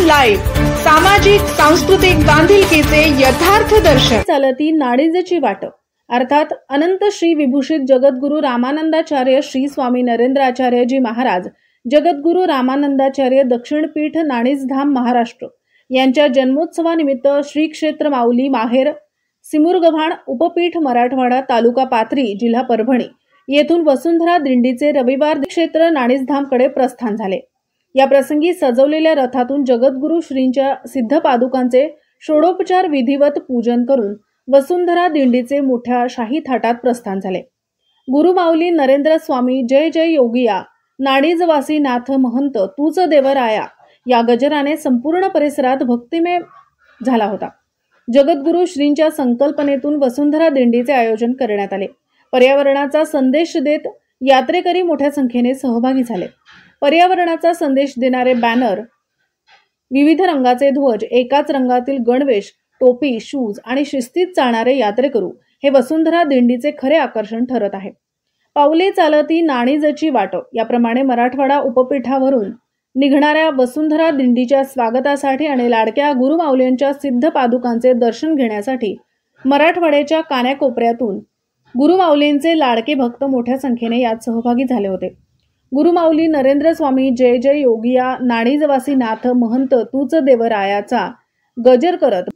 Live, सामाजिक सांस्कृतिक बांधिलकीचे यथार्थ दर्शन. चालती नाडीजची वाट अर्थात अनंत श्री विभूषित जगद्गुरु रामानंदाचार्य श्री स्वामी नरेंद्राचार्यजी महाराज, जगद्गुरु रामानंदाचार्य दक्षिणपीठ नाणीजधाम महाराष्ट्र यांच्या जन्मोत्सवानिमित्त श्री क्षेत्र माऊली माहेर सिमुरगव्हाण उपपीठ मराठवाडा तालुका पाथरी जिल्हा परभणी येथून वसुंधरा दिंडीचे रविवार क्षेत्र नाणीजधामकडे प्रस्थान झाले. या प्रसंगी सजवलेल्या रथातून जगद्गुरु श्रींच्या सिद्ध पादुकांचे षोडोपचार विधिवत पूजन करून वसुंधरा दिंडीचे मोठ्या शाही थाटात प्रस्थान झाले. गुरु माऊली नरेंद्र स्वामी जय जय योगिया नाडीजवासी नाथ महंत तूच देवराया या गजराने संपूर्ण परिसरात भक्तिमय झाला होता. जगद्गुरु श्रींच्या संकल्पनेतून वसुंधरा दिंडीचे आयोजन करण्यात आले. पर्यावरणाचा संदेश देत यात्रेकरी मोठ्या संख्येने सहभागी झाले. पर्यावरणाचा संदेश देणारे बॅनर, विविध रंगाचे ध्वज, एकाच रंगातील गणवेश, टोपी, शूज आणि शिस्तीत चालणारे यात्रेकरू हे वसुंधरा दिंडीचे खरे आकर्षण ठरत आहे. पाऊले चालती नाणीजची वाट याप्रमाणे मराठवाडा उपपीठावरून निघणाऱ्या वसुंधरा दिंडीच्या स्वागतासाठी आणि लाडक्या गुरु माऊलींच्या सिद्ध पादुकांचे दर्शन घेण्यासाठी मराठवाड्याच्या कानाकोपऱ्यातून गुरु माऊलींचे लाडके भक्त मोठ्या संख्येने यात सहभागी झाले होते. गुरु माऊली नरेंद्र स्वामी जय जय योगिया नाडीजवासी नाथ महंत तूच देवरायाचा गजर करत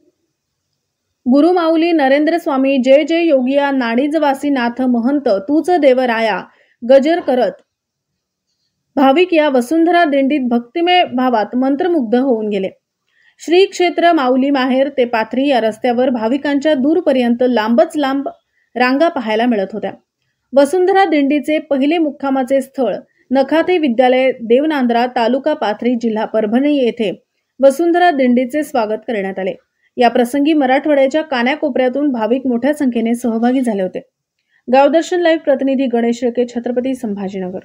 गुरु माऊली नरेंद्र स्वामी जय जय योगिया नाडीजवासी नाथ महंत तूच देवराया गजर करत भाविक या वसुंधरा दिंडीत भक्तिमय भावात मंत्रमुग्ध होऊन गेले. श्री क्षेत्र माऊली माहेर ते पाथरी या रस्त्यावर भाविकांच्या दूरपर्यंत लांबच लांब रांगा पाहायला मिळत होत्या. वसुंधरा दिंडीचे पहिले मुक्कामाचे स्थळ नखाते विद्यालय देवनांदरा तालुका पाथरी जिल्हा परभणी येथे वसुंधरा दिंडीचे स्वागत करण्यात आले. या प्रसंगी मराठवाड्याच्या कानाकोपऱ्यातून भाविक मोठ्या संख्येने सहभागी झाले होते. गावदर्शन लाईव्ह प्रतिनिधी गणेश शेळके, छत्रपती संभाजीनगर.